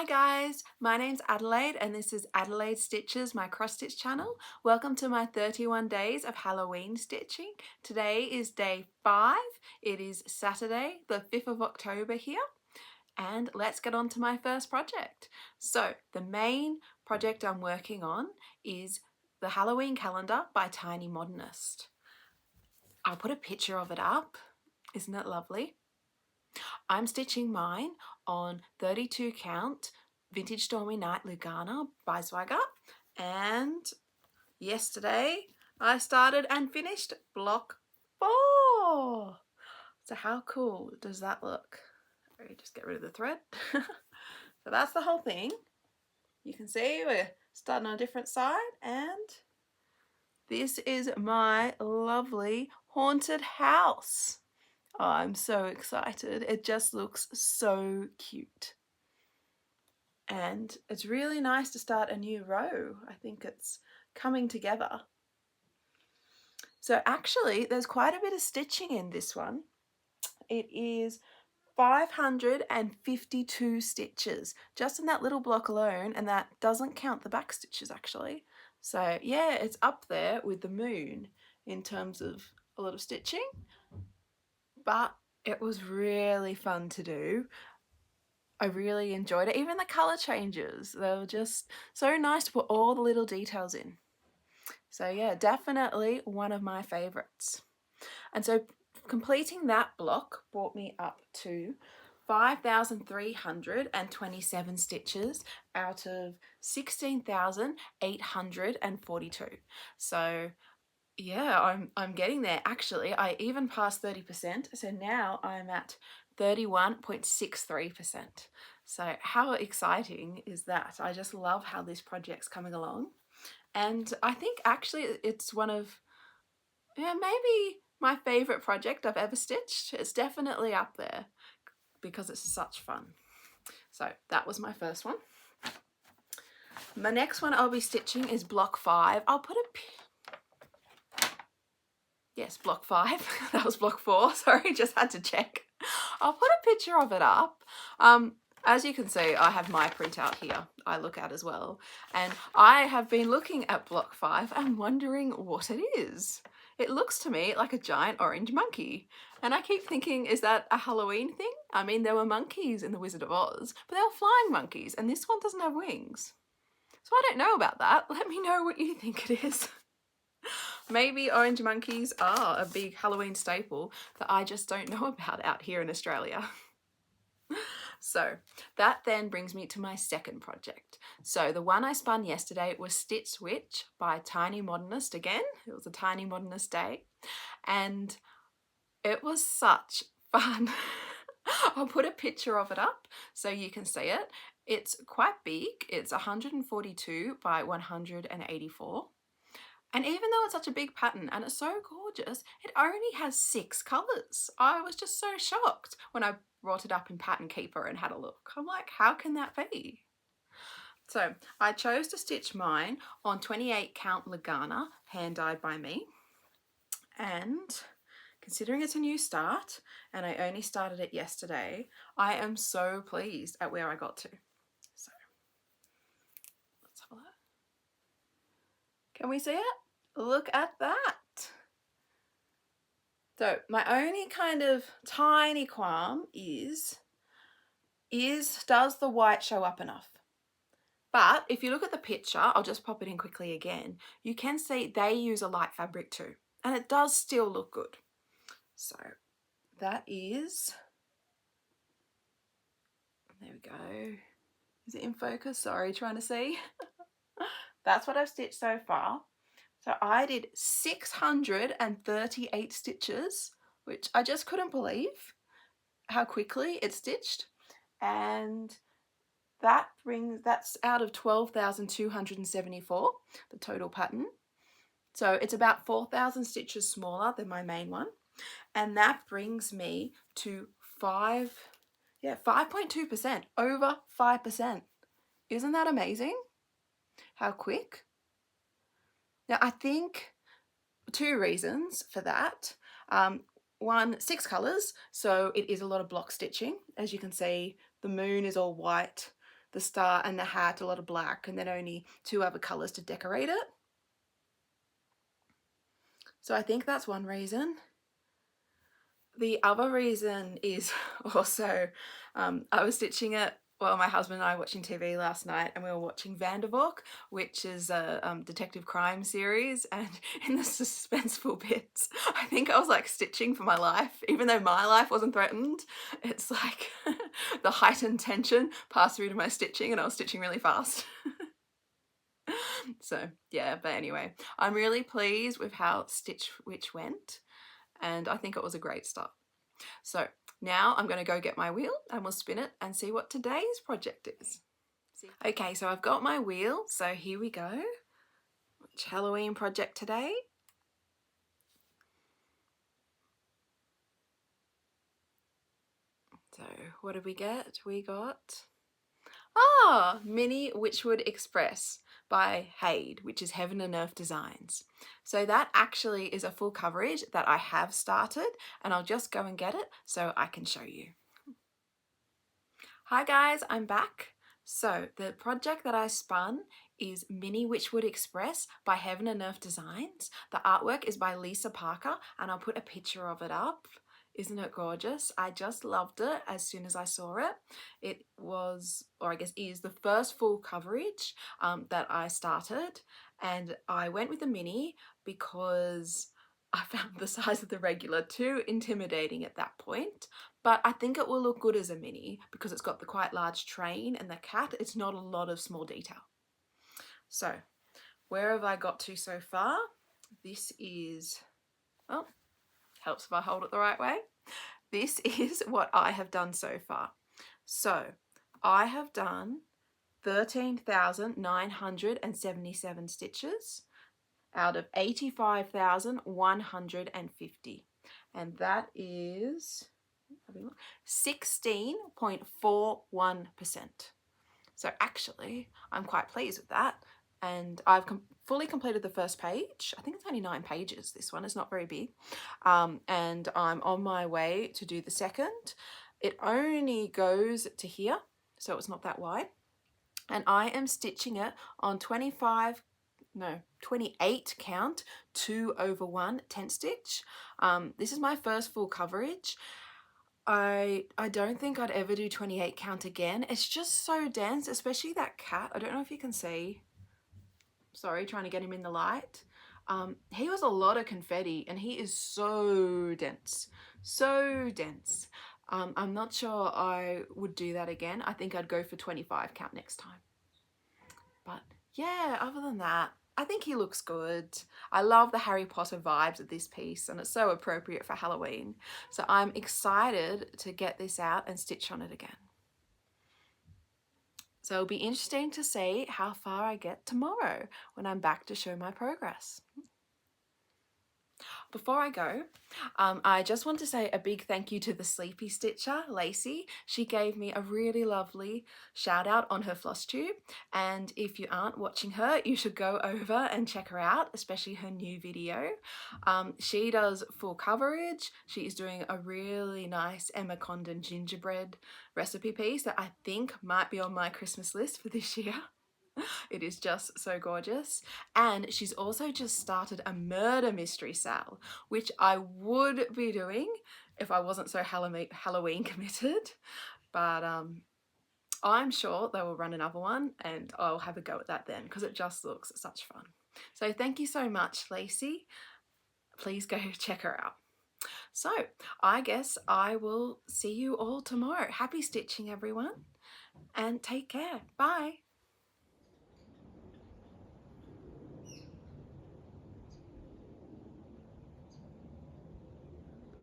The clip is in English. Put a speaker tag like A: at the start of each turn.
A: Hi guys, my name's Adelaide and this is Adelaide Stitches, my cross stitch channel. Welcome to my 31 days of Halloween stitching. Today is day 5. It is Saturday, the 5th of October here. And let's get on to my first project. So the main project I'm working on is the Halloween calendar by Tiny Modernist. I'll put a picture of it up. Isn't it lovely? I'm stitching mine on 32 count Vintage Stormy Night Lugana by Zweigart, and yesterday I started and finished block 4. So how cool does that look? Let me just get rid of the thread. So that's the whole thing. You can see we're starting on a different side, and this is my lovely haunted house. Oh, I'm so excited. It just looks so cute. And it's really nice to start a new row. I think it's coming together. So actually, there's quite a bit of stitching in this one. It is 552 stitches just in that little block alone, and that doesn't count the back stitches actually. So yeah, it's up there with the moon in terms of a lot of stitching, but it was really fun to do. I really enjoyed it. Even the colour changes, they were just so nice to put all the little details in. So yeah, definitely one of my favourites. And so completing that block brought me up to 5,327 stitches out of 16,842. So yeah, I'm getting there. Actually, I even passed 30%, so now I'm at 31.63%. So how exciting is that? I just love how this project's coming along. And I think actually it's one of, maybe my favourite project I've ever stitched. It's definitely up there because it's such fun. So that was my first one. My next one I'll be stitching is block 5. I'll put a Yes, block 5. That was block 4. Sorry, just had to check. I'll put a picture of it up. As you can see, I have my printout here I look at as well. And I have been looking at block 5 and wondering what it is. It looks to me like a giant orange monkey. And I keep thinking, is that a Halloween thing? I mean, there were monkeys in The Wizard of Oz, but they were flying monkeys, and this one doesn't have wings. So I don't know about that. Let me know what you think it is. Maybe orange monkeys are a big Halloween staple that I just don't know about out here in Australia. So that then brings me to my second project. So the one I spun yesterday was Stitch Witch by Tiny Modernist again. It was a Tiny Modernist day and it was such fun. I'll put a picture of it up so you can see it. It's quite big. It's 142 by 184. And even though it's such a big pattern and it's so gorgeous, it only has 6 colours. I was just so shocked when I brought it up in Pattern Keeper and had a look. I'm like, how can that be? So I chose to stitch mine on 28 count Lugana, hand dyed by me. And considering it's a new start and I only started it yesterday, I am so pleased at where I got to. So let's have a look. Can we see it? Look at that. So my only kind of tiny qualm is does the white show up enough? But if you look at the picture, I'll just pop it in quickly again, you can see they use a light fabric too, and it does still look good. So that is, there we go. Is it in focus? Sorry, trying to see. That's what I've stitched so far. So I did 638 stitches, which I just couldn't believe how quickly it stitched. And that's out of 12,274, the total pattern. So it's about 4,000 stitches smaller than my main one. And that brings me to 5.2%, over 5%. Isn't that amazing? How quick? Now, I think 2 reasons for that. One, 6 colours, so it is a lot of block stitching. As you can see, the moon is all white, the star and the hat, a lot of black, and then only 2 other colours to decorate it. So I think that's one reason. The other reason is also I was stitching it while my husband and I were watching TV last night, and we were watching Vandervalk, which is a detective crime series, and in the suspenseful bits I think I was like stitching for my life, even though my life wasn't threatened. It's like the heightened tension passed through to my stitching, and I was stitching really fast. So yeah, but anyway, I'm really pleased with how Stitch Witch went, and I think it was a great start. So now I'm going to go get my wheel and we'll spin it and see what today's project is. Okay, so I've got my wheel, so here we go. Which Halloween project today? So what did we get? We got Mini Witchwood Express by Hayde, which is Heaven and Earth Designs. So that actually is a full coverage that I have started, and I'll just go and get it so I can show you. Hi guys, I'm back. So the project that I spun is Mini Witchwood Express by Heaven and Earth Designs. The artwork is by Lisa Parker, and I'll put a picture of it up. Isn't it gorgeous? I just loved it as soon as I saw it. It was, or I guess is, the first full coverage that I started, and I went with the mini because I found the size of the regular too intimidating at that point, but I think it will look good as a mini because it's got the quite large train and the cat. It's not a lot of small detail. So where have I got to so far? This is, oh, helps if I hold it the right way. This is what I have done so far. So I have done 13,977 stitches out of 85,150, and that is 16.41%. So actually I'm quite pleased with that, and I've fully completed the first page. I think it's only 9 pages, this one is not very big, and I'm on my way to do the second. It only goes to here, so it's not that wide, and I am stitching it on 28 count 2/1 tent stitch. This is my first full coverage. I don't think I'd ever do 28 count again. It's just so dense, especially that cat. I don't know if you can see. Sorry, trying to get him in the light. He was a lot of confetti, and he is so dense, so dense. I'm not sure I would do that again. I think I'd go for 25 count next time. But yeah, other than that, I think he looks good. I love the Harry Potter vibes of this piece, and it's so appropriate for Halloween. So I'm excited to get this out and stitch on it again. So it'll be interesting to see how far I get tomorrow when I'm back to show my progress. Before I go, I just want to say a big thank you to the Sleepy Stitcher, Lacey. She gave me a really lovely shout out on her floss tube, and if you aren't watching her, you should go over and check her out, especially her new video. She does full coverage. She is doing a really nice Emma Condon gingerbread recipe piece that I think might be on my Christmas list for this year. It is just so gorgeous. And she's also just started a murder mystery sale, which I would be doing if I wasn't so Halloween committed. But I'm sure they will run another one, and I'll have a go at that then because it just looks such fun. So thank you so much, Lacey. Please go check her out. So I guess I will see you all tomorrow. Happy stitching, everyone, and take care. Bye.